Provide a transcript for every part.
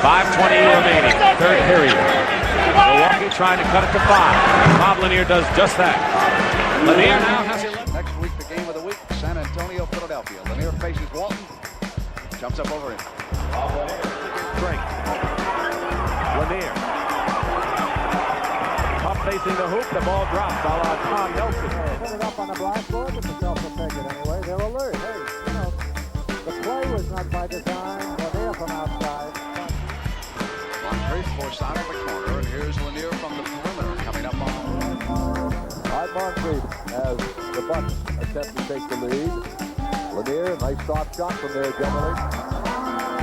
5:20 remaining, third period. Milwaukee trying to cut it to 5. Bob Lanier does just that. Lanier now has 11. Next week, the game of the week, San Antonio, Philadelphia. Lanier faces Walton. Jumps up over him. Drink. Lanier. Up facing the hoop, the ball drops. A la Tom Nelson. Put it up on the blackboard, but the Celtics will take it anyway. They're alert. Hey, you know, the play was not by design. Lanier from outside. Moncrief forced out of the corner, and here's Lanier from the perimeter coming up on. Rod Moncrief as the Bucks attempt to take the lead. Lanier, nice soft shot from there generally.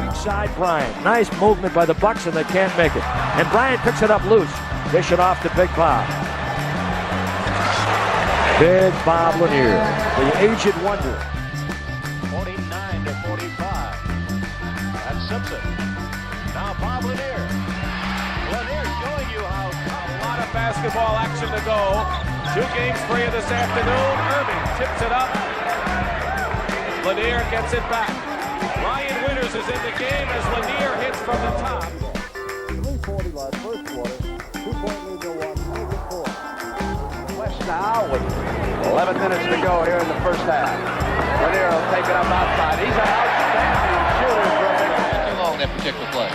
Weak side Bryant. Nice movement by the Bucks, and they can't make it. And Bryant picks it up loose. Dish it off to Big Bob. Big Bob Lanier, the aged wonder. 49-45. That's Simpson. Now Bob Lanier. Lanier showing you how a lot of basketball action to go. 2 games free this afternoon. Irving tips it up. Lanier gets it back. Ryan Winters is in the game as Lanier hits from the top. 3:40 left, first quarter. 2-point lead Milwaukee. Make it 4. West now with 11 minutes to go here in the first half. Lanier will take it up outside. He's an outstanding shooter for a big man. Too long that particular play.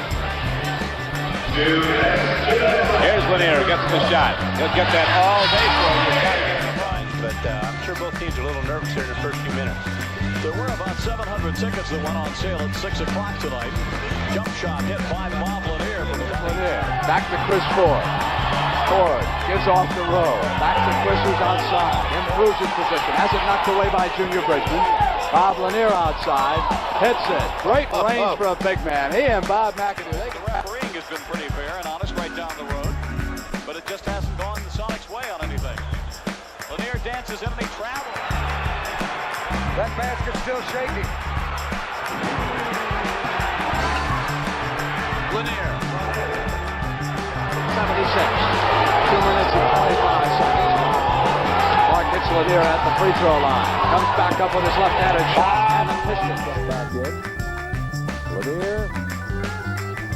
Here's Lanier, gets the shot. He'll get that all day for you. He's got to get the line, but I'm sure both teams are a little nervous here in the first few minutes. There were about 700 tickets that went on sale at 6 o'clock tonight. Jump shot hit by Bob Lanier from the Lanier, back to Chris Ford. Ford gives off the row. Back to Chris, who's outside. Improves his position. Has it knocked away by Junior Bridgman. Bob Lanier outside. Hits it. Great range for a big man. He and Bob McAdoo, they can rap. refereeing has been pretty fair and honest right down the road, but it just hasn't gone the Sonics' way on anything. Lanier dances in and he travels. That basket's still shaking. Lanier. 76. 2 minutes and 25 seconds. Clark hits Lanier at the free throw line. Comes back up with his left-handed shot. And missed it. Back in. Lanier.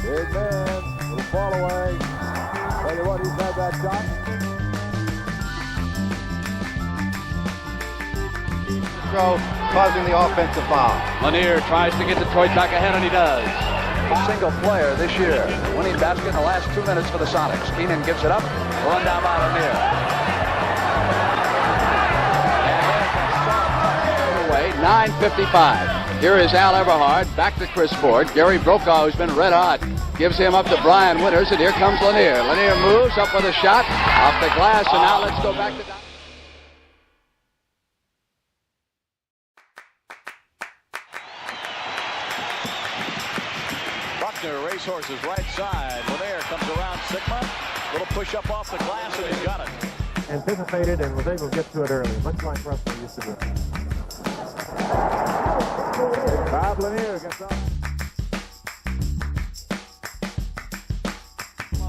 Big man. Little fall away. Tell you what, he's had that shot. Throw causing the offensive foul. Lanier tries to get Detroit back ahead, and he does. A single player this year. Winning basket in the last 2 minutes for the Sonics. Keenan gives it up. Run down by Lanier. Away, 9:55. Here is Al Everhard, back to Chris Ford. Gary Brokaw, who's been red hot, gives him up to Brian Winters, and here comes Lanier. Lanier moves up with a shot off the glass, and now let's go back to... Racehorses right side. Lanier comes around Sigma. Little push up off the glass and he's got it. Anticipated and was able to get to it early, much like Russell used to do. Bob Lanier gets up.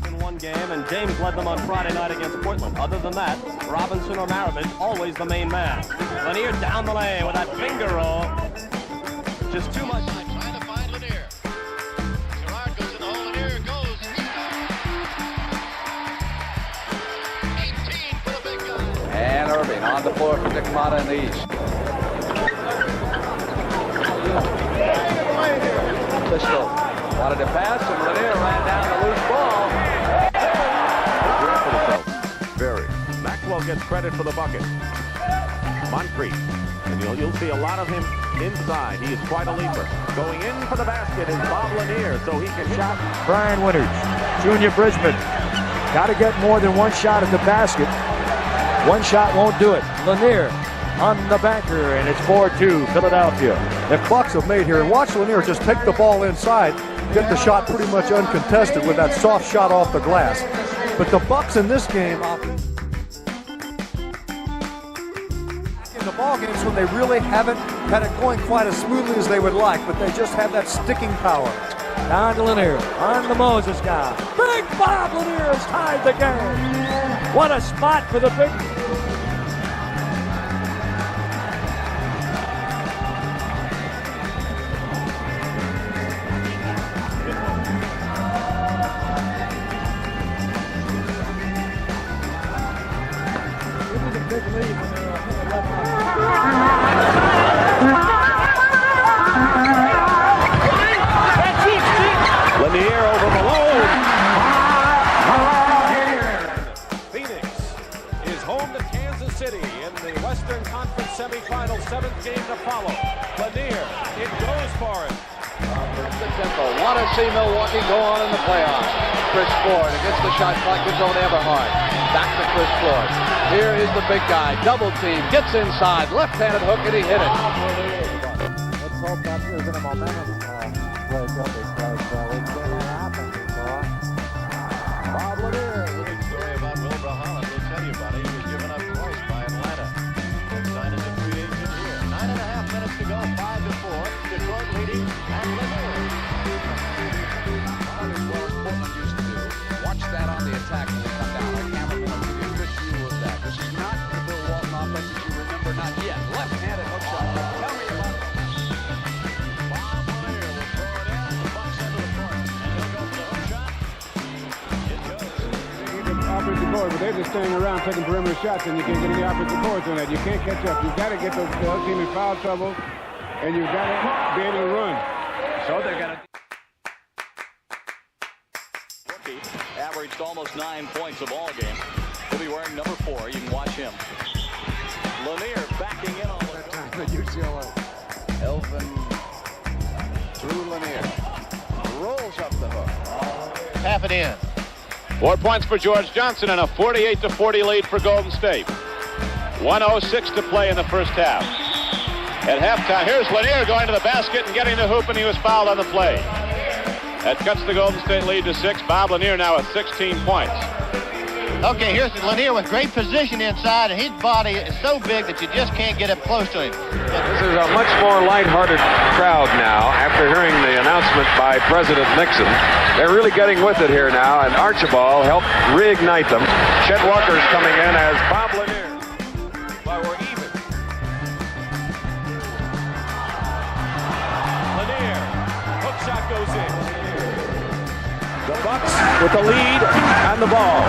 In one game, and James led them on Friday night against Portland. Other than that, Robinson or Maravich always the main man. Lanier down the lane with that finger roll. Just too much. Trying to find Lanier. Gerard goes in the hole. Lanier goes. 18 for the big guy. And Irving on the floor for Dick Motta in the East. Pistol wanted to pass, and Lanier ran down the loose ball. Very. Maxwell gets credit for the bucket. Moncrief. And you'll see a lot of him inside. He is quite a leaper. Going in for the basket is Bob Lanier, so he can shot. Brian Winters, Junior Bridgman. Got to get more than one shot at the basket. One shot won't do it. Lanier on the banker, and it's 4-2 Philadelphia. The Bucks have made here, and watch Lanier just take the ball inside, get the shot pretty much uncontested with that soft shot off the glass. But the Bucks in this game, in the ball games when they really haven't had it going quite as smoothly as they would like, but they just have that sticking power. Down to Lanier, on the Moses guy. Big Bob Lanier has tied the game. What a spot for the big... big lead when they're left. Lanier over Malone. Phoenix is home to Kansas City in the Western Conference semifinal, 7th game to follow. Lanier, it goes for him. The tempo. Want to see Milwaukee go on in the playoffs. Chris Ford against the shot clock, gives over to Everhart. Back to Chris Ford. Here is the big guy. Double team. Gets inside. Left-handed hook, and he hit it. Let's hope that isn't a momentum break up because we've seen that happen before. Bob Lanier. Big story about Wilbur Holland. We'll tell you about it. He was given up twice by Atlanta. Signed as a free agent here. 9.5 minutes to go. 5-4. Detroit leading. And Lanier. Well, as Portland used to do. Watch that on the attack when they come down. Our cameraman will give you a good view of that. This is not the Bill Walton offense that you remember, not yet. Left-handed hook shot. Tell me about it. Bob Lanier will throw it in. The Bucks into the court. And he'll go for the hook shot. It goes. Even offensive board, but they're just standing around taking perimeter shots, and you can't get any offensive boards on that. You can't catch up. You've got to get the other team in foul trouble, and you've got to be able to run. So they're going to... Averaged almost 9 points a ball game. He'll be wearing number 4. You can watch him. Lanier backing in on That time at UCLA. Elvin through Lanier. Rolls up the hook. Half it in. 4 points for George Johnson and a 48-40 lead for Golden State. 1:06 to play in the first half. At halftime, here's Lanier going to the basket and getting the hoop, and he was fouled on the play. That cuts the Golden State lead to 6. Bob Lanier now with 16 points. Okay, here's Lanier with great position inside, and his body is so big that you just can't get up close to him. This is a much more lighthearted crowd now after hearing the announcement by President Nixon. They're really getting with it here now, and Archibald helped reignite them. Chet Walker's coming in as Bob Lanier. Well, we're even. Lanier, hook shot goes in. The Bucks with the lead and the ball.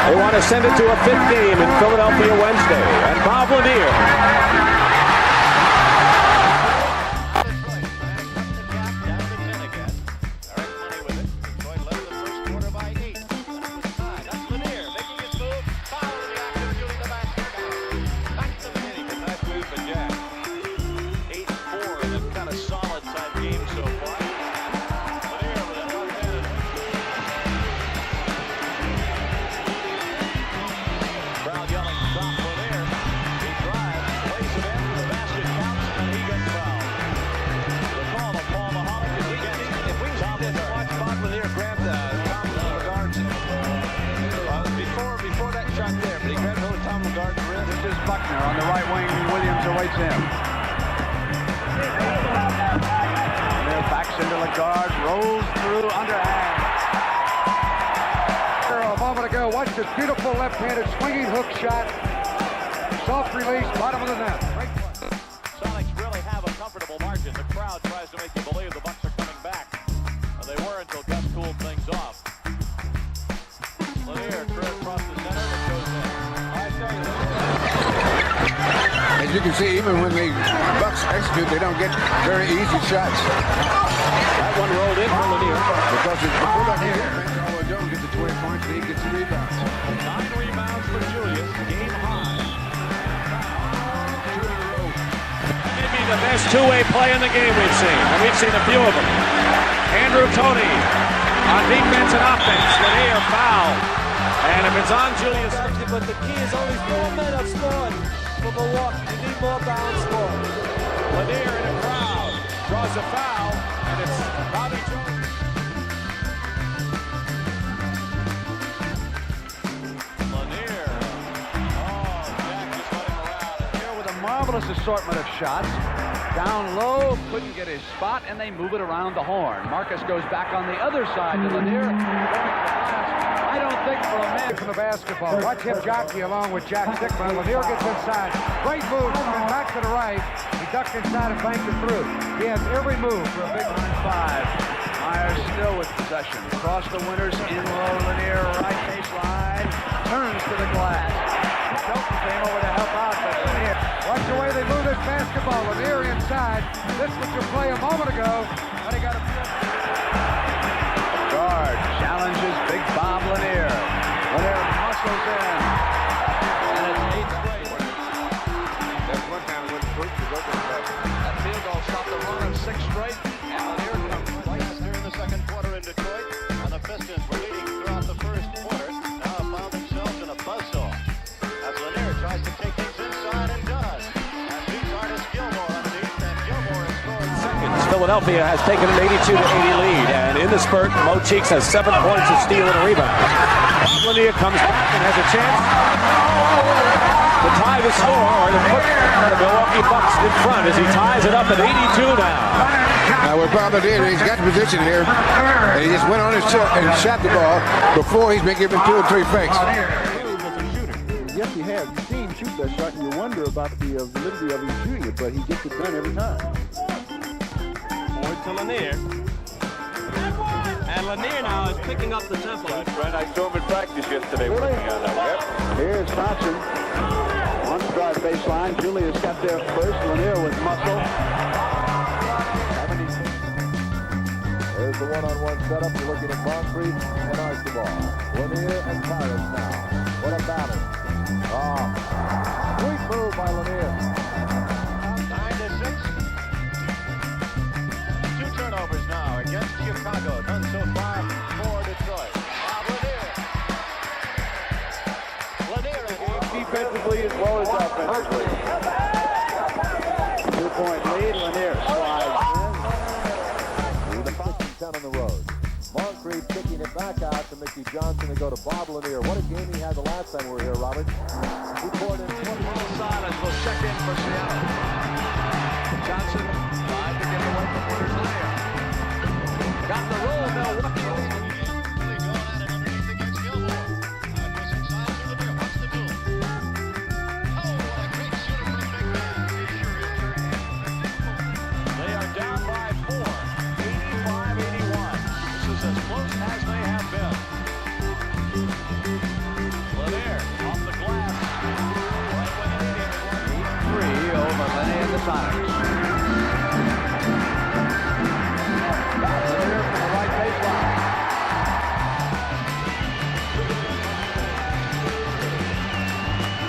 They want to send it to a 5th game in Philadelphia Wednesday. And Bob Lanier. Buckner on the right wing. Williams awaits him. There backs into the guard, rolls through underhand. A moment ago, watch this beautiful left-handed swinging hook shot. Soft release, bottom of the net. Sonics really have a comfortable margin. The crowd tries to make you believe the Bucks are coming back. They were until Gus cooled things off. Lanier across the center, and it goes in. As you can see, even when the Bucks execute, they don't get very easy shots. That one rolled in for Lanier. Because it's before that here, Jones gets the 20 points and he gets the rebounds. 9 rebounds for Julius, game high. Maybe the best two-way play in the game we've seen, and we've seen a few of them. Andrew Toney on defense and offense. Lanier foul. And if it's on Julius. But the key is only 4 men have scored for Milwaukee. You need more balance score. Lanier in a crowd draws a foul, and it's Bobby Jones. Lanier. Oh, Jack just let him around. Here with a marvelous assortment of shots. Down low, couldn't get his spot, and they move it around the horn. Marcus goes back on the other side to Lanier. I don't think for a man From the basketball. Watch him jockey along with Jack Stickman. Lanier gets inside. Great move. Coming back to the right. He ducked inside and banked it through. He has every move for a big line 5. Myers still with possession. Across the Winters, in low, Lanier, right baseline. Turns to the glass. basketball. Lanier inside. This was your play a moment ago, but he got a guard challenges big Bob Lanier. Lanier muscles in, and it's 8 straight. That's one time when Bruce was open. That field goal stopped the run of 6 straight, and Lanier comes twice during the second quarter in Detroit. And the Pistons were leading throughout the first quarter. Now found themselves in a buzzsaw as Lanier tries to take things inside and does. And beats Artis underneath, and Gilmore has scored. Seconds. Philadelphia has taken an 82-80 lead, and in the spurt, Mo Cheeks has 7 points, a steal, and a rebound. Lanier comes back and has a chance to tie the score, or to put the Milwaukee Bucks in front as he ties it up at 82 now. What Bob did, he's got the position here, and he just went on his shot and shot the ball before he's been given 2 or 3 fakes. Yes, he has. You've seen him shoot that shot, and you wonder about the validity of him shooting it, but he gets it done every time. Forward to Lanier. And Lanier now is picking up the tempo. That's right. I saw him in practice yesterday working on that. Yep. Here's Thompson. On the drive baseline. Julius got there first. Lanier with muscle. There's the one-on-one setup. You're looking at Moncrief and Archibald. Lanier and Artis now. What a battle. Sweet move by Lanier. 9-6. 2 turnovers now against Chicago. None so far for Detroit. Lanier Defensively as well as offensively. 2-point lead. Lanier slides in. The 10 on the road. Moncrief kicking it back out to Mickey Johnson to go to Bob Lanier. What a game he had the last time we were here, Robert. He poured in 20. Silence will check in for Seattle. Johnson tried to get away from Winners Lanier. Got the roll, Milwaukee lead. really going at it underneath against Gilmore. Goes inside to Lanier. What's the duel? Oh, what a great shooter for the big man. They are down by 4, 85-81. This is as close as they have been. Lanier off the glass. Right when it 3 over Lanier and the Sonics. Lanier from the right baseline.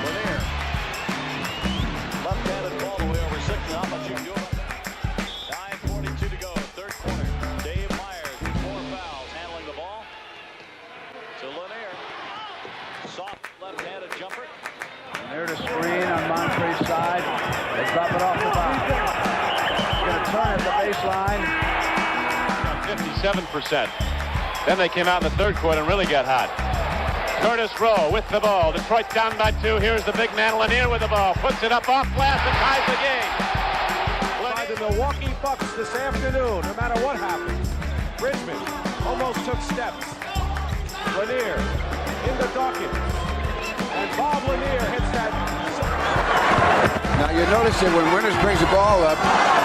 Lanier. Left-handed ball the way over 6 now, but you can do it. 9:42 to go, third quarter. Dave Myers with 4 fouls handling the ball. To Lanier. Soft left-handed jumper. Lanier to screen on Moncrief's side. They drop it off the box. Going to turn at the baseline. 57%. Then they came out in the third quarter and really got hot. Curtis Rowe with the ball. Detroit down by 2. Here's the big man Lanier with the ball. Puts it up off glass and ties the game. by the Milwaukee Bucks this afternoon, no matter what happens. Bridgman almost took steps. Lanier in the Dawkins. And Bob Lanier hits that. Now you notice that when Winters brings the ball up,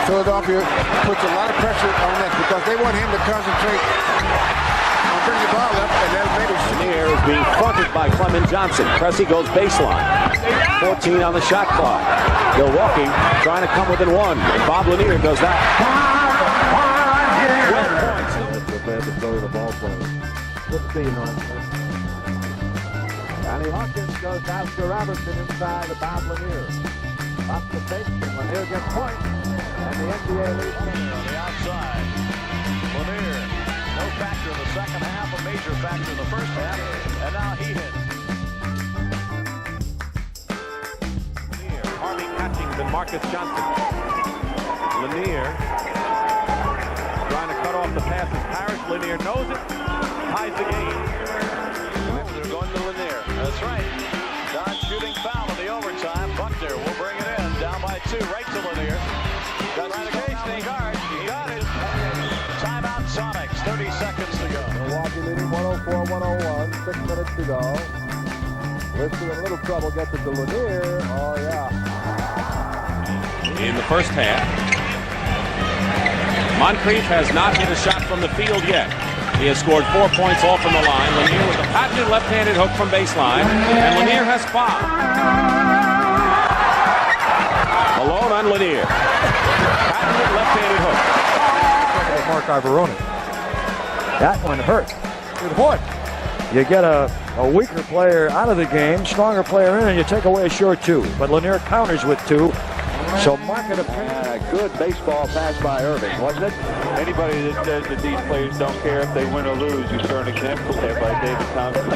Philadelphia puts a lot of pressure on that because they want him to concentrate on bringing the ball up, and that made it. Lanier is being fronted by Clement Johnson. Cressy goes baseline. 14 on the shot clock. Milwaukee trying to come within 1. And Bob Lanier does that. 12 points. It's bad to throw the ball players. What's the on? Danny Hawkins goes down to Robertson inside to Bob Lanier. Up the fake, Lanier gets point. And the NBA leads On the outside. Lanier, no factor in the second half, a major factor in the first half. And now he hits. Lanier, Harvey Catchings and Marcus Johnson. Lanier trying to cut off the pass as Parrish. Lanier knows it. Ties the game. They're going to Lanier. That's right. Don shooting foul in the overtime. Buckner will bring it in. Down by 2. Right to Lanier. Got right against the guard. He got it. Timeout Sonics. 30 seconds to go. Milwaukee leading 104-101. 6 minutes to go. Lister in a little trouble. Gets it to Lanier. Oh, yeah. In the first half, Moncrief has not hit a shot from the field yet. He has scored 4 points off from the line. Lanier with a patented left-handed hook from baseline. And Lanier has 5. Alone on Lanier. Lanier. Patented left-handed hook. Mark Ivoroni. That one hurt. It hurt. You get a weaker player out of the game, stronger player in, and you take away a short two. But Lanier counters with two. So market a good baseball pass by Irving, wasn't it? Anybody that says that these players don't care if they win or lose, you saw an example there by David Thompson.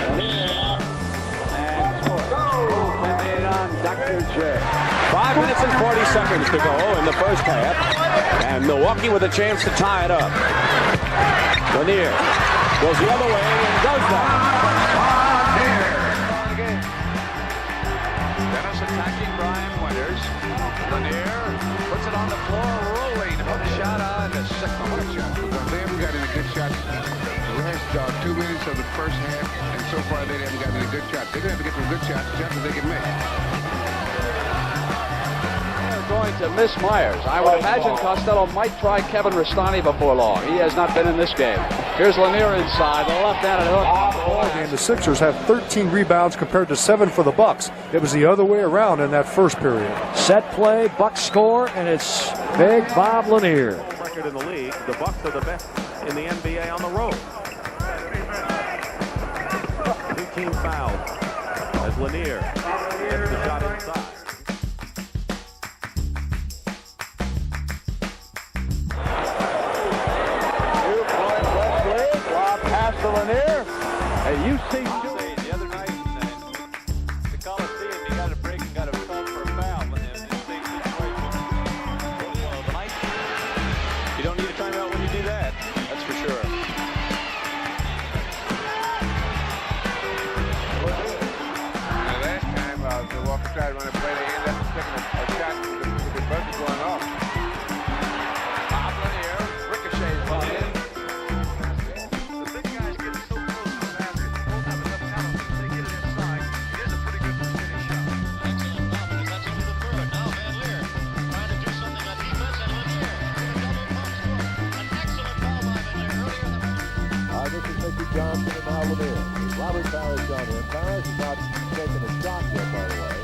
And made on Dr. J. 5 minutes and 40 seconds to go in the first half. And Milwaukee with a chance to tie it up. Lanier goes the other way and does that. Dennis attacking Brian Winters. Lanier puts it on the floor, rolling. Hook shot on the second hook shot. Because they haven't got any good shots the last 2 minutes of the first half, and so far they haven't got any good shots. They're going to have to get some good shots that they can make. They're going to miss Myers. I would imagine Costello might try Kevin Rastani before long. He has not been in this game. Here's Lanier inside, the left-handed hook. And the Sixers have 13 rebounds compared to 7 for the Bucks. It was the other way around in that first period. Set play, Bucks score, and it's Big Bob Lanier. Record in the league. The Bucks are the best in the NBA on the road. 2 team fouls as Lanier gets the shot inside. To Lanier. Hey, you see The other night in the Coliseum, you got a break and got a call for a foul in the same situation. Tonight, you don't need a timeout when you do that. That's for sure. Last time, Milwaukee tried to run a play. They ended up taking a shot with the buzzer going off. Bob Lanier ricochets ball in. Johnson and now Lanier. Robert Parrish down here. Parrish is not taking a shot yet, by the way.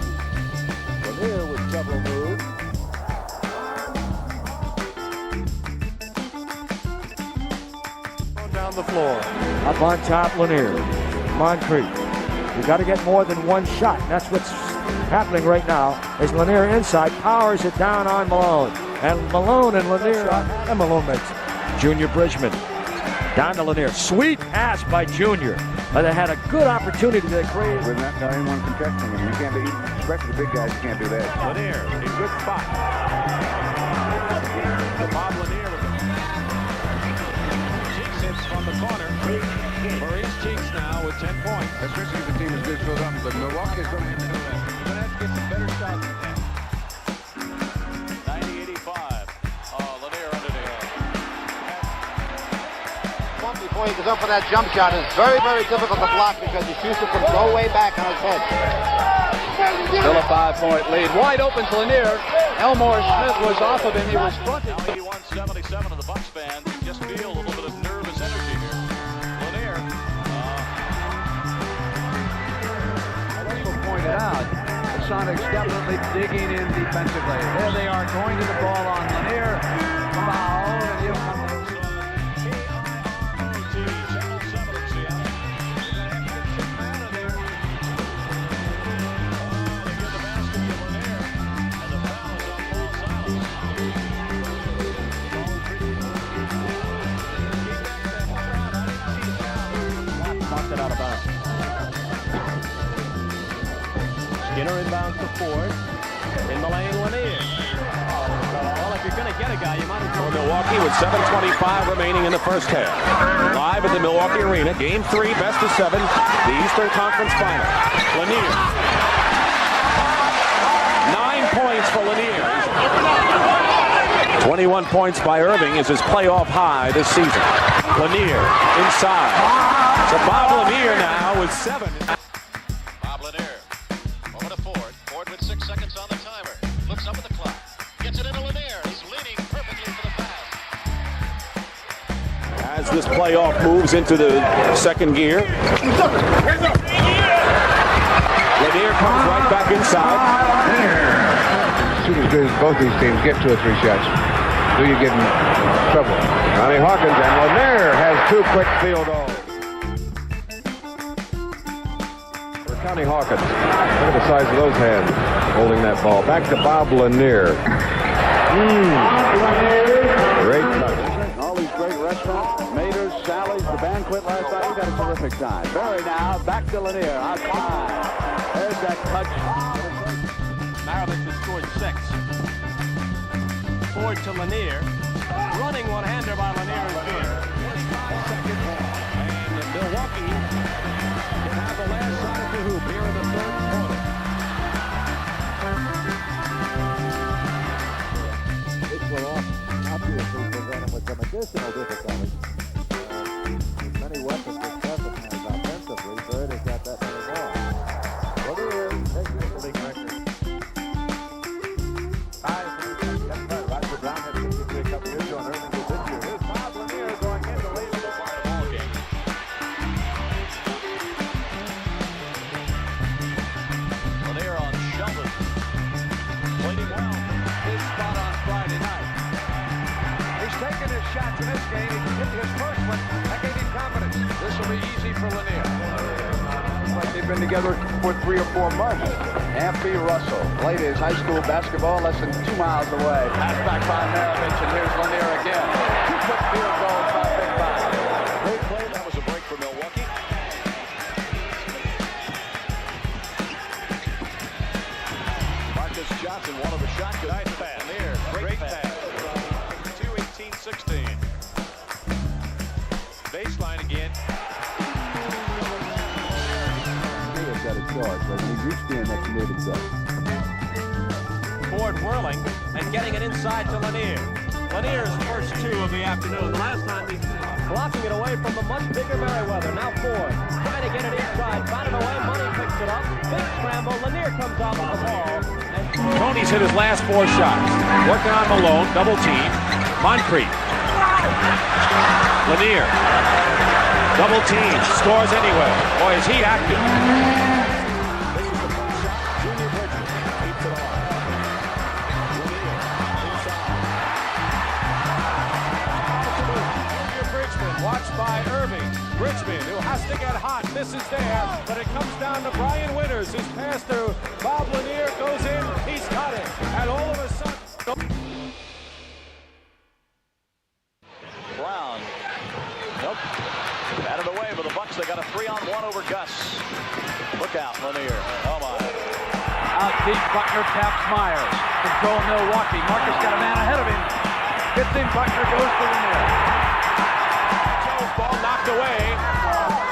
Lanier with several moves. Down the floor. Up on top, Lanier. Moncrief. You got to get more than one shot. That's what's happening right now. Is Lanier inside, powers it down on Malone. And Malone and Lanier. And Malone makes it. Junior Bridgman. Down to Lanier. Sweet pass by Junior. They had a good opportunity to create. With not anyone contesting him. You can't do, especially the big guys, you can't do that. Lanier in good spot. Bob Lanier with it. Cheeks hits from the corner. Maurice Cheeks now with 10 points. Especially if the team is good filled up. But Milwaukee is going to have to do that. They're going to have to get some better shots than that. 90-85. Lanier underneath. Before he goes up for that jump shot, it's very, very difficult to block because he shoots it from so way back on his head. Still a 5-point lead. Wide open to Lanier. Elmore Smith was off of him. He was fronted. 81-77 of the Bucks fans. You just feel a little bit of nervous energy here. Lanier. Also pointed out, the Sonics definitely digging in defensively. There they are going to the ball on Lanier. Foul, and he'll come. Out of bounds. Skinner inbounds to Ford. In the lane, Lanier. Well, if you're going to get a guy, you might as well. Milwaukee with 7:25 remaining in the first half. Live at the Milwaukee Arena, Game 3, best of 7, the Eastern Conference Final. Lanier. 9 points for Lanier. 21 points by Irving is his playoff high this season. Lanier inside. So Bob Lanier now with 7. Bob Lanier. Over to Ford. Ford with 6 seconds on the timer. Looks up at the clock. Gets it into Lanier. He's leaning perfectly for the pass. As this playoff moves into the second gear. Lanier comes right back inside. shoot as good as both these teams, get 2 or 3 shots. Do you get in trouble? Johnny Hawkins and Lanier has 2 quick field goals. For Johnny Hawkins, look at the size of those hands holding that ball. Back to Bob Lanier. Great touch. All these great restaurants, Mater's, Sally's, the banquet last night. We got a terrific time. Barry now, back to Lanier, outside. There's that touch. Maravich has scored 6. Forward to Lanier. Running one-hander by Lanier is good. And Milwaukee will have the last shot at the hoop here in the third quarter. This will obviously present him with some additional difficulties. Many weapons that Stephen has offensively, Bird has got that many more. Well, there is taking the league record. Roger Brown had 63 a couple years ago, and Irving did this year. Here's Bob Lanier going in to lead the ball game. Lanier on Sheldon. Played him well. His spot on Friday night. He's taken his shots in this game. He hit his first one. That gave him confidence. This will be easy for Lanier. Like they've been together for 3 or 4 months. Amphy Russell played his high school basketball less than 2 miles away. Pass back by Maravich, and here's Lanier again. 2 quick field goals by Big Bob. Great play. That was a break for Milwaukee. Marcus Johnson, one of the shot. Nice pass. Lanier, great pass. 2-18-16. Baseline again. Got a charge, but he reached in that committed himself. Ford whirling and getting it inside to Lanier. Lanier's first 2 of the afternoon. The last time he's blocking it away from the much bigger Merriweather. Now Ford trying to get it inside. Found it away. Money picks it up. Big scramble. Lanier comes out with the ball. And Tony's hit his last 4 shots. Working on Malone, double team. Moncrief. Lanier. Double team. Scores anyway. Boy, is he active. Watched by Irving. Richmond, who has to get hot, misses there, but it comes down to Brian Winters, who's passed through. Bob Lanier goes in, he's got it, and all of a sudden... Brown. Nope. Batted away for the Bucks. They got a 3-on-1 over Gus. Look out, Lanier. Oh, my. Out deep, Buckner taps Myers. Control Milwaukee. Marcus got a man ahead of him. Gets him, Buckner goes to Lanier. Ball knocked away.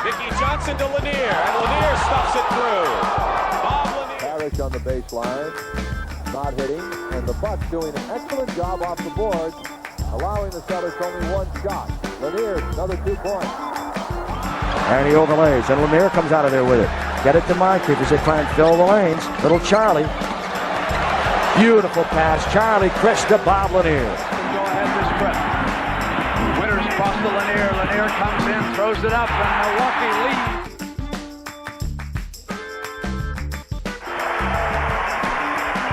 Mickey Johnson to Lanier, and Lanier stuffs it through. Bob Lanier. Parrish on the baseline, not hitting, and the Bucks doing an excellent job off the boards, allowing the Celtics only 1 shot. Lanier, another 2 points. And he overlays, and Lanier comes out of there with it. Get it to Moncrief as they try and fill the lanes. Little Charlie. Beautiful pass. Charlie Chris to Bob Lanier. Go ahead this press. Across to Lanier. Lanier comes in, throws it up, and Milwaukee leads.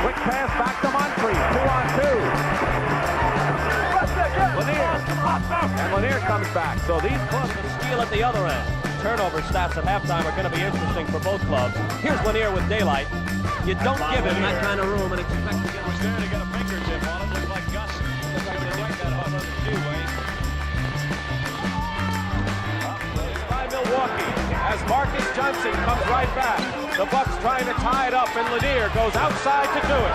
Quick pass back to Moncrief. 2-on-2. Lanier. And Lanier comes back. So these clubs will steal at the other end. Turnover stats at halftime are going to be interesting for both clubs. Here's Lanier with daylight. You don't give him that kind of room and expect to get Was there to get a fingertip on it. Looked like Gus. Looked like they like that on the two-way. Milwaukee as Marcus Johnson comes right back. The Bucks trying to tie it up, and Lanier goes outside to do it.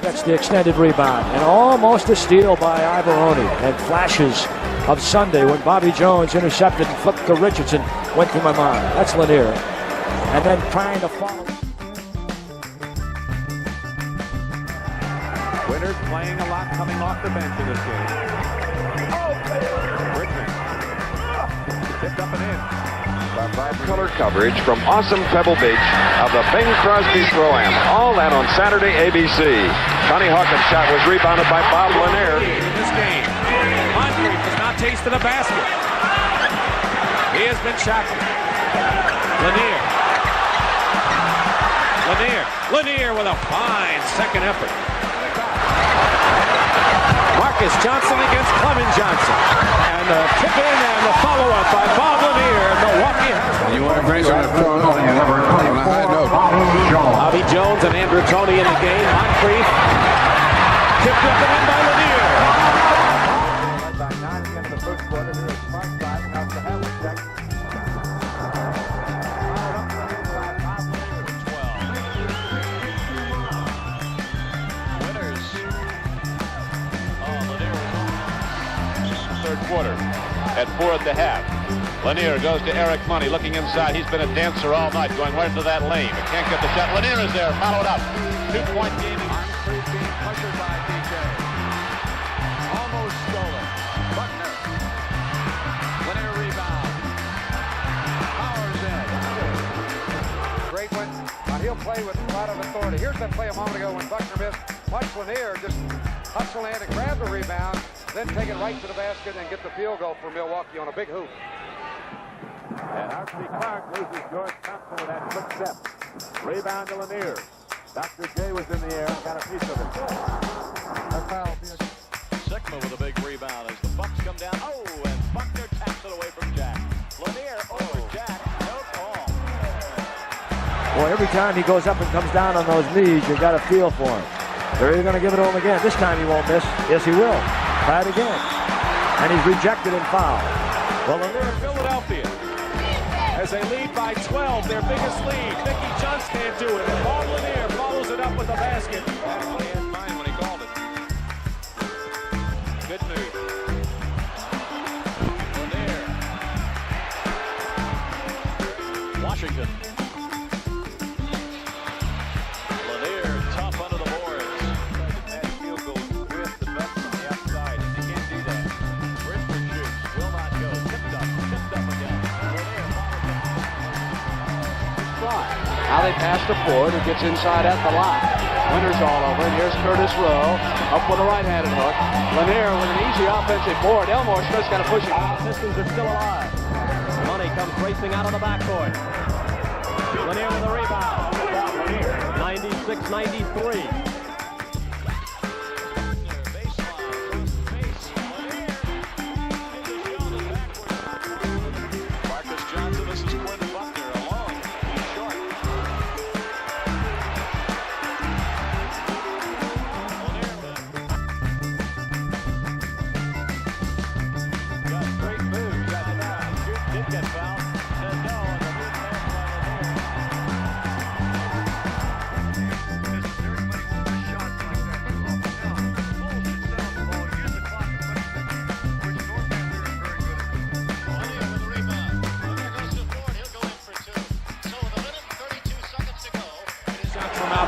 That's the extended rebound, and almost a steal by Ivoroni. And flashes of Sunday when Bobby Jones intercepted and flipped to Richardson went through my mind. That's Lanier. And then trying to follow. Winters playing a lot, coming off the bench in this game. Richmond. Tipped up and in. Color coverage from awesome Pebble Beach of the Bing Crosby Pro-Am. All that on Saturday, ABC. Johnny Hawkins' shot was rebounded by Bob Lanier. In this game, Moncrief has not tasted a basket. He has been shackled. Lanier. Lanier with a fine second effort. Marcus Johnson against Clement Johnson. And the tip in and the follow-up by Bob Lanier. Milwaukee. You want to bring on a high note. Bobby Jones and Andrew Toney in the game. Moncrief tipped up and in by Lanier. By 9 at the end of the first quarter, here is front side. Now to have a check. Third quarter at 4 at the half. Lanier goes to Eric Money, looking inside. He's been a dancer all night, going right into that lane, but can't get the shot. Lanier is there, followed up. 2-point game. Moncrief being pressured by DJ. Almost stolen. Buckner. Lanier rebound. Powers in. Great one. Now he'll play with a lot of authority. Here's that play a moment ago when Buckner missed. Watch Lanier just hustle in and grab the rebound, then take it right to the basket and get the field goal for Milwaukee on a big hoop. And Artis Clark loses George Thompson with that quick step. Rebound to Lanier. Dr. J was in the air and got a piece of it. A foul. Sigma with a big rebound as the Bucks come down. Oh, and Buckner taps it away from Jack. Lanier over Jack. No call. Boy, every time he goes up and comes down on those knees, you got a feel for him. They're either going to give it to him again. This time he won't miss. Yes, he will. Try it again. And he's rejected and fouled. Well, Lanier, Philadelphia, as they lead by 12, their biggest lead. Mickey Johnson can't do it. And Bob Lanier follows it up with the basket. He had mine when he called it. Good move. Lanier. Washington. Lanier tough under the boards. That field goal with the best on the outside. You can't do that. Brisbane shoots. Will not go. Tipped up again. Lanier Now they pass to Ford, who gets inside at the line. Winters all over, and here's Curtis Rowe up with a right-handed hook. Lanier with an easy offensive board. Elmore Smith's got to push it. Pistons are still alive. Money comes racing out of the backcourt. Lanier with a rebound. 96-93. Marcus Johnson, this is Quinn Buckner alone. He's short. Got great moves. Got fouled. Did get fouled. Said no. And the good pass by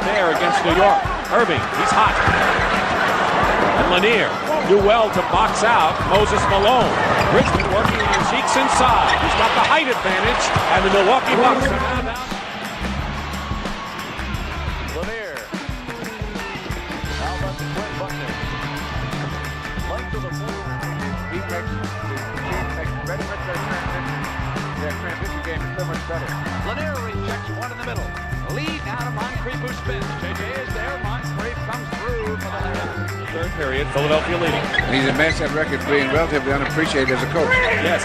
There against New York. Irving, he's hot. And Lanier do well to box out Moses Malone. Brisbane working on Cheeks inside. He's got the height advantage, and the Milwaukee Bucks are now down. Lanier. How about the Quinn Buckner? Length of the floor. He makes the team very much their transition game is so much better. Lanier rejects one in the middle. Lead now to Moncrief, who spins. JJ is there. Moncrief comes through for the layup. Third period, Philadelphia leading. And he's amassed that record being relatively unappreciated as a coach. Yes.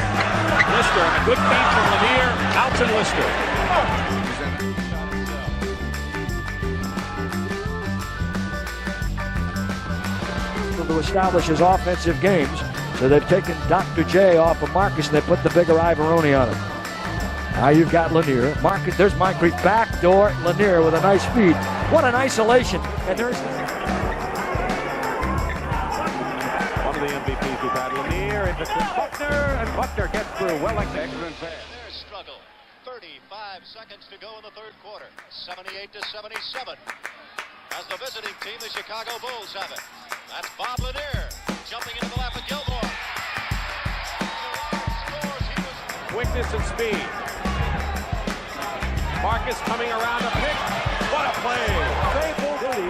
Lister, and a good feed from Lanier. Out to Lister. To establish his offensive games, so they've taken Dr. J off of Marcus and they put the bigger Ivoroni on him. Now you've got Lanier. Marcus, there's Moncrief backdoor. Lanier with a nice feed. What an isolation. And there's One of the MVPs we've had. Lanier in between Buckner, and Buckner gets through. Well, excellent pass. Their struggle. 35 seconds to go in the third quarter. 78-77. As the visiting team, the Chicago Bulls have it. That's Bob Lanier jumping into the lap of Gilmore. Quickness and speed. Marcus coming around the pick. What a play. Faithful City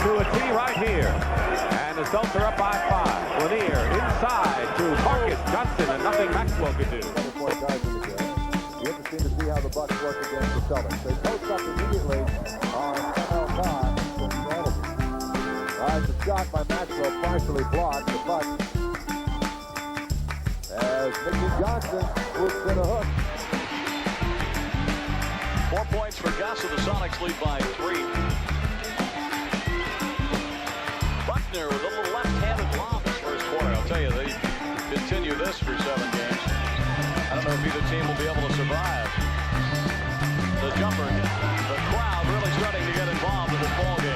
to a tee right here. And the Celtics are up by 5. Lanier inside to Marcus Johnson, and nothing Maxwell could do. Be interesting to see how the Bucks work against the Celtics. They post up immediately on shot by Maxwell partially blocked the puck as Mickey Johnson swoops in a hook. 4 points for Gus, and the Sonics lead by 3. Buckner with a little left-handed lob this first quarter. I'll tell you, they continue this for 7 games. I don't know if either team will be able to survive. The jumper hit. The crowd really starting to get involved in this ball game.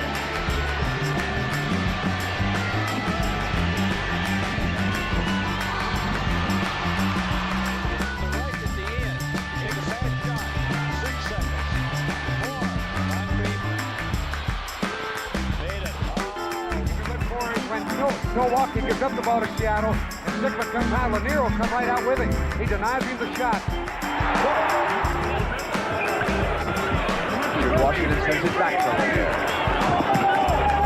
Milwaukee gives up the ball to Seattle, and Sickman comes out. Lanier will come right out with him. He denies him the shot. Washington sends it back to Lanier.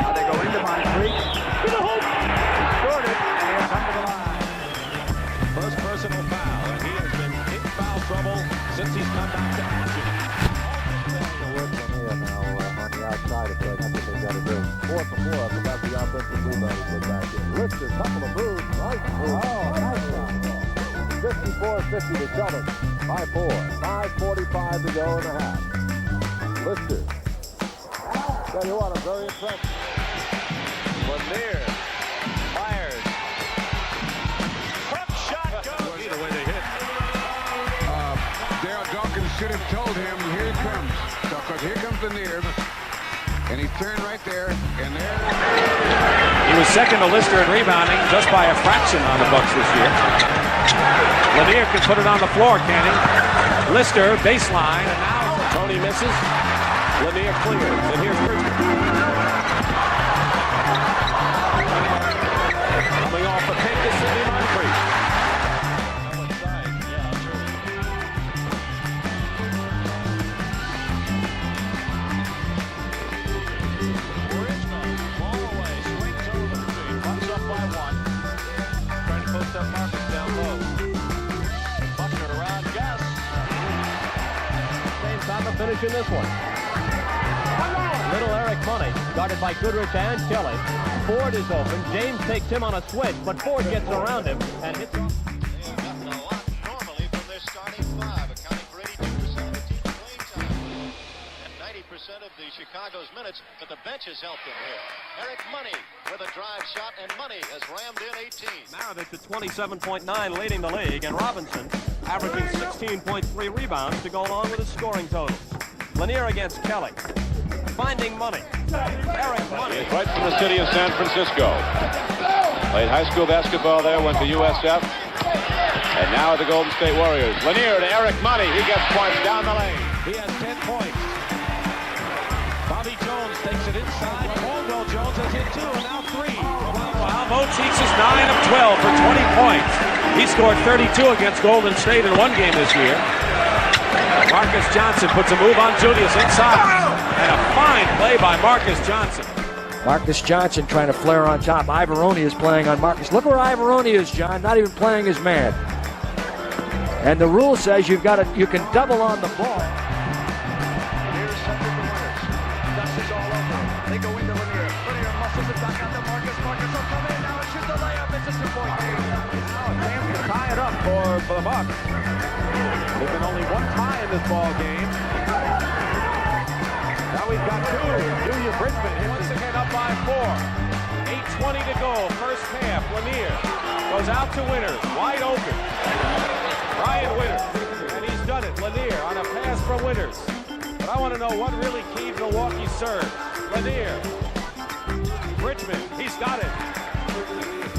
Now they go into Moncrief. Scored it, and he'll come to the line. First personal foul, and he has been in foul trouble since he's come back to action. Lanier now on the outside of it. That's what they got to do. 4 for 4 about the offensive rebound he put back in. Lister, couple of moves. Nice move. Oh, nice shot. 54-50 to Celtics by 4. 5:45 to go in the half. Lister. Tell you what, I'm very impressed. Lanier fires. Front shot goes. The way they hit. Dale Dawkins should have told him, here he comes. Because here comes Lanier. And he turned right there, and there. He was second to Lister in rebounding, just by a fraction on the Bucks this year. Lanier can put it on the floor, can he? Lister, baseline, and now Tony misses. Lanier clears, and here's Bridges. Coming off the pick is Sidney Moncrief. Finishing this one. Little Eric Money, guarded by Goodrich and Kelly. Ford is open. James takes him on a switch, but Ford gets around him and hits him. They have gotten a lot normally from their starting 5, accounting for 82% of the team's playing time. And 90% of the Chicago's minutes, but the bench has helped him here. Eric Money with a drive shot, and Money has rammed in 18. Maravich at 27.9, leading the league, and Robinson averaging 16.3 rebounds to go along with his scoring total. Lanier against Kelly. Finding Money. Eric Money. He's right from the city of San Francisco. Played high school basketball there, went to USF. And now the Golden State Warriors. Lanier to Eric Money. He gets points down the lane. He has 10 points. Bobby Jones takes it inside. Caldwell Jones has hit 2, and now 3. Wow, Moteeks is 9 of 12 for 20 points. He scored 32 against Golden State in one game this year. Marcus Johnson puts a move on Julius inside. And a fine play by Marcus Johnson. Marcus Johnson trying to flare on top. Ivoroni is playing on Marcus. Look where Ivoroni is, John. Not even playing his man. And the rule says you can double on the ball. Here's something to winners. Dust is all over. They go into Lanier. Lanier muscles it back out to Marcus. Marcus will come in now and shoot the layup. It's a 2-point game. Now a chance to tie it up for the Bucks. There's been only one tie in this ball game. Now we've got 2. Junior Bridgman once again up by 4. 8:20 to go, first half. Lanier goes out to Winters, wide open. Ryan Winters, and he's done it. Lanier on a pass from Winters. But I want to know what really keyed Milwaukee's serve. Lanier, Bridgman, he's got it.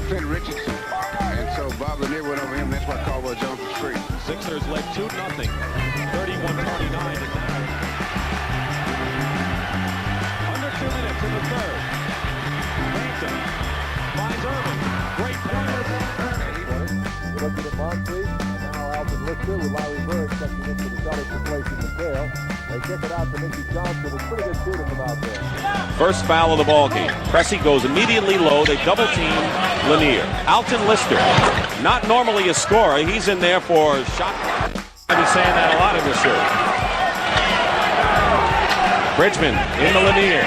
Finn Richardson. And so Bob Lanier went over him. That's why Caldwell Jones was free. Sixers led 2-0. 31-29 to now. Under 2 minutes in the third. Bankton finds Irving. Great pass. We're looking at Moncrief, and now Alvin Lister with Larry Bird checking into the Celtics replacing McHale. They kick it out to Mickey Johnson. It's pretty good shooting from out there. First foul of the ball game. Cressy goes immediately low. They double team Lanier. Alton Lister, not normally a scorer. He's in there for shot. I've been saying that a lot in this series. Bridgman in the Lanier.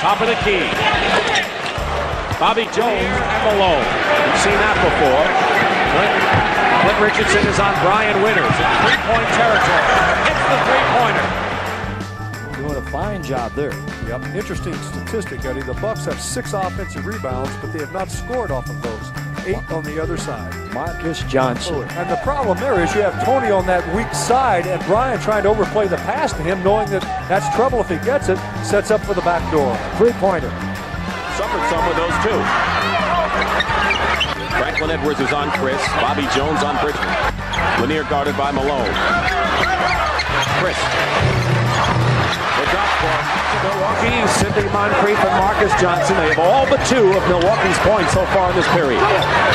top of the key. Bobby Jones and Malone. We've seen that before. Clint Richardson is on Brian Winters in three-point territory. Hits the three-pointer. Doing a fine job there. Yep. Interesting statistic, Eddie. The Bucks have 6 offensive rebounds, but they have not scored off of those. 8 on the other side. Marcus Johnson. And the problem there is you have Tony on that weak side and Brian trying to overplay the pass to him, knowing that that's trouble if he gets it, sets up for the back door. Three-pointer. Suffered some with those two. Franklin Edwards is on Chris. Bobby Jones on Bridgman. Lanier guarded by Malone. Chris. The drop for Milwaukee, Sidney Moncrief and Marcus Johnson. They have all but 2 of Milwaukee's points so far in this period.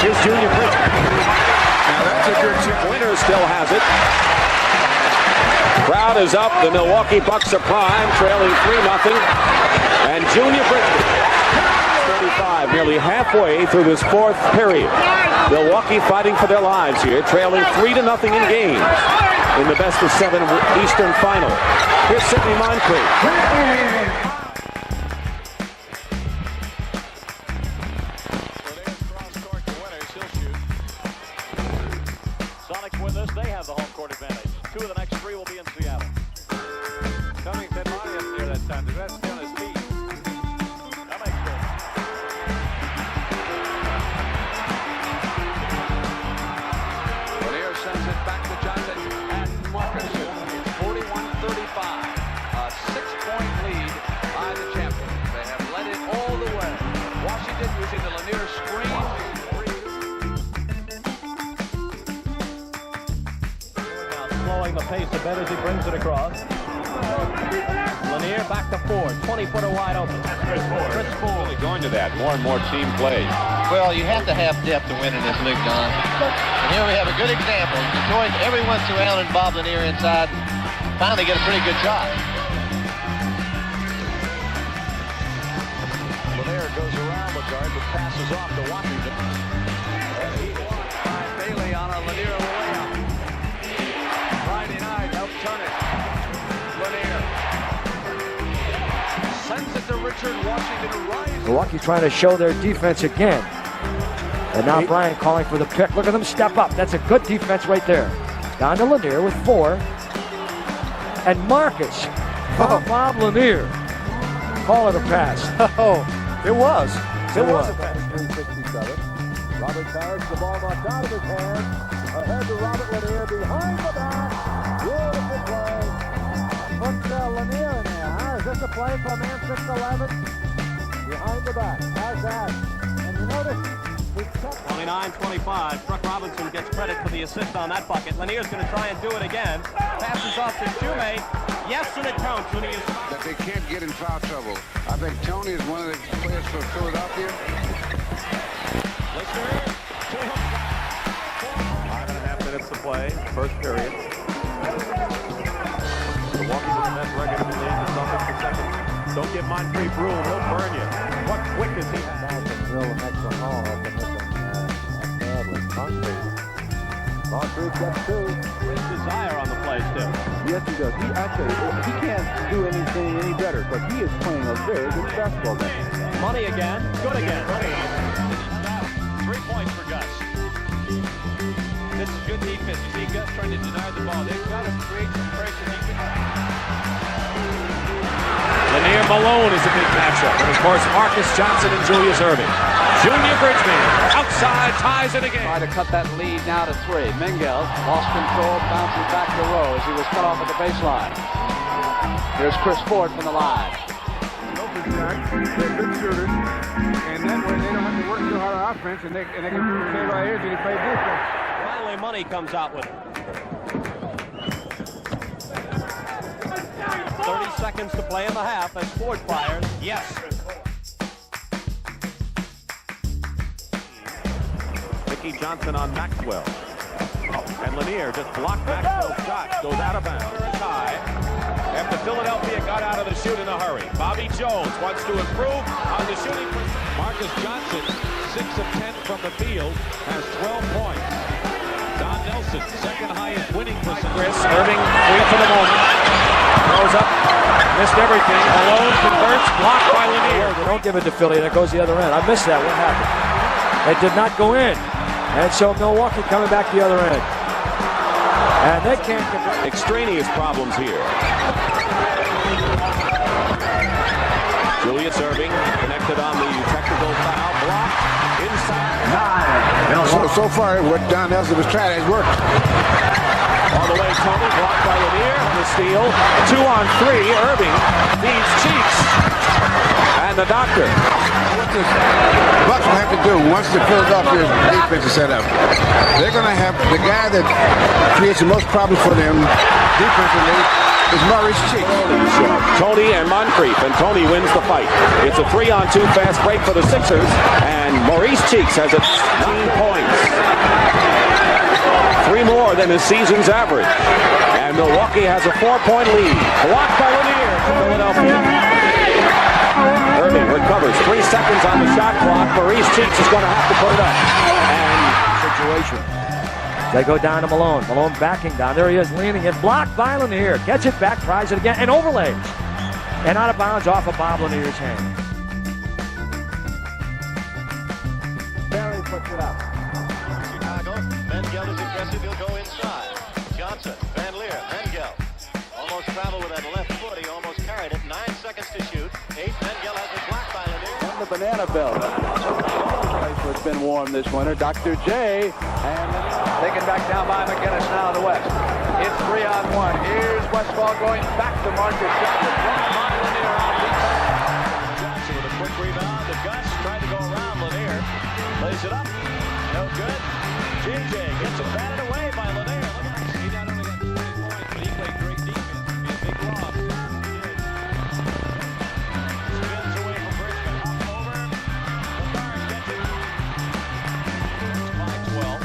Here's Junior Bridgman. Now that's a good chip. Winner still has it. Crowd is up. The Milwaukee Bucks are prime, trailing 3-0. And Junior Bridgman. 35, nearly halfway through this 4th period. Milwaukee fighting for their lives here, trailing 3-0 in games in the best of 7 Eastern Final. Here's Sidney Moncrief. Sonics with us, they have the home court advantage. 2 of the next 3 will be in Seattle. Covington Monty up there that time. The rest stay on his feet. That makes sense. Lanier sends it back to Johnson and Marcus. It's 41-35. A 6-point lead by the champions. They have led it all the way. Washington using the Lanier screen. Slowing the pace a bit as he brings it across. Lanier back to Ford. 20-footer wide open. Chris Ford. Really going to that. More and more team plays. Well, you have to have depth to win in this league, Don. And here we have a good example. Detroit, everyone surrounding Bob Lanier inside. Finally get a pretty good shot. Lanier goes around the guard, but passes off to Washington. Bailey on a Lanier layup. Friday night, helped turn it. Lanier sends it to Richard. Washington rises. Milwaukee trying to show their defense again. And now Brian calling for the pick. Look at them step up. That's a good defense right there. Down to Lanier with 4. And Marcus. Bob Lanier. Call it a pass. Oh, it was. It was a pass. 367. Robert Parrish, the ball knocked out of his hands. Ahead to Robert Lanier behind the back. Beautiful play. Puts Lanier in there, huh? Is this a play for man 6'11"? Behind the back. How's that? And you notice, 29-25. Brooke Robinson gets credit for the assist on that bucket. Lanier's going to try and do it again. Passes off to Shumate. Yes, and it counts when he is... That they can't get in foul trouble. I think Tony is one of the players for Philadelphia. Listener, 5.5 minutes to play, first period. Milwaukee with the best record in the league. The Celtics the second. Don't give Moncrief room, he'll burn you. What quickness he has. Drill an extra hall after missing badly. Moncrief gets 2. His desire on the play still. Yes, he does. He can't do anything any better, but he is playing a very good basketball game. Money again. Good again. 3 points for Gus. This is good defense. You see Gus trying to deny the ball. They've got to create some pressure. Lanier Malone is a big matchup. And of course, Marcus Johnson and Julius Erving. Junior Bridgman outside ties it again. Try to cut that lead now to 3. Miguel lost control, bounces back to Rose. He was cut off at the baseline. Here's Chris Ford from the line. They're good shooters, and that way they don't have to work too hard on offense, and they can stay right here until they play defense. Finally, Money comes out with it. 30 seconds to play in the half as Ford fires. Yes. Mickey Johnson on Maxwell. And Lanier just blocked Maxwell's shot. Goes out of bounds. Tie. After Philadelphia got out of the shoot in a hurry. Bobby Jones wants to improve on the shooting. Marcus Johnson, 6 of 10 from the field, has 12 points. Don Nelson, second highest winning percentage. Chris Erving free for the moment. Throws up. Missed everything. Malone converts. Blocked by Lanier. They don't give it to Philly. That goes the other end. I missed that. What happened? It did not go in. And so Milwaukee coming back the other end. And they can't convert. Extraneous problems here. Julius Erving connected on the technical foul. Blocked. Inside. So far, what Don Nelson was trying has worked. All the way, Tony, blocked by Lanier on the steal. 2 on 3, Irving feeds Cheeks. And the doctor. What the Bucks will have to do once the Philadelphia defense is set up, they're going to have the guy that creates the most problems for them defensively is Maurice Cheeks. Tony and Moncrief, and Tony wins the fight. It's a 3-on-2 fast break for the Sixers, and Maurice Cheeks has 19 points. 3 more than his season's average. And Milwaukee has a 4-point lead. Blocked by Lanier to Philadelphia. Irving recovers. 3 seconds on the shot clock. Maurice Cheeks is going to have to put it up. And Situation. They go down to Malone. Malone backing down. There he is, leaning it. Blocked by Lanier. Gets it back, tries it again, and overlays. And out of bounds off of Bob Lanier's hand. Barry puts it up. Chicago, Mengel is aggressive, he'll go inside. Johnson, Van Leer, Mengel. Almost traveled with that left foot, he almost carried it. 9 seconds to shoot. 8, Mengel has it blocked by Lanier. On the banana belt. It's been warm this winter. Dr. J. And taken back down by McGinnis now to West. It's 3-on-1. Here's Westfall going back to Marcus. Johnson with a quick rebound. The Gus tried to go around Lanier. Lays it up. No good. JJ gets it batted away by Lanier. Look at that. He not only got 20 points, but he played great defense. It'd be a big loss. Spins away from Bridgman. Up over. Lamar gets it. It's by 12.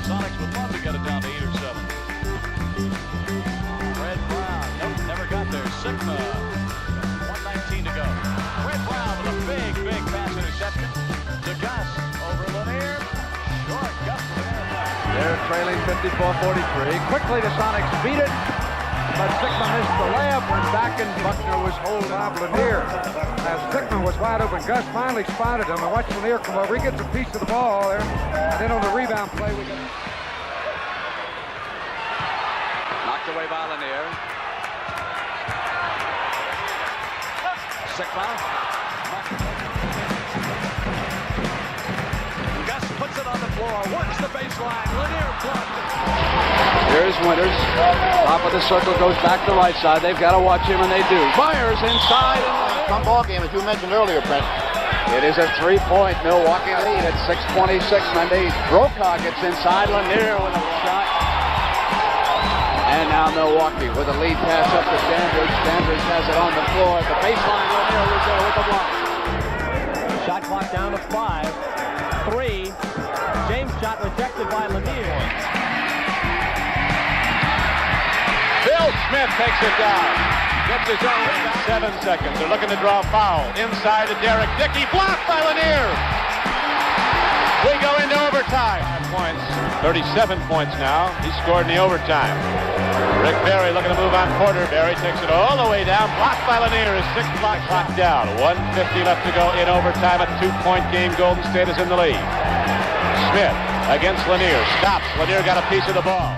Sonics would love to get it down to 8 or 7. Red Brown. Nope, never got there. Sigma. 1:19 to go. Red Brown with a big pass interception. To Gus over Lanier. Short. Gus They're trailing 54-43. Quickly the Sonics beat it. But Sigma missed the layup when back and Buckner was holding on Lanier. As Sigma was wide open, Gus finally spotted him and watched Lanier come over. He gets a piece of the ball there. And then on the rebound play, we get... Knocked away by Lanier. Sigma. Gus puts it on the floor. Works the baseline. Lanier blocked it. Here's Winters. Top of the circle goes back to right side. They've got to watch him, and they do. Myers inside. Fun ball game, as you mentioned earlier, Brent. It is a 3-point Milwaukee lead at 6:26. Mendy. Brokaw gets inside. Lanier with a shot. And now Milwaukee with a lead pass up to Standridge. Standridge has it on the floor at the baseline. Lanier was there with the block. Shot clock down to 5. 3. James shot rejected by Lanier. Bill Smith takes it down. Gets his own rebound. 7 seconds. They're looking to draw a foul. Inside to Derek Dickey. Blocked by Lanier. We go into overtime. 5 points. 37 points now. He scored in the overtime. Rick Barry looking to move on Porter. Barry takes it all the way down. Blocked by Lanier. His 6 clock down. 1:50 left to go in overtime. A 2-point game. Golden State is in the lead. Smith against Lanier. Stops. Lanier got a piece of the ball.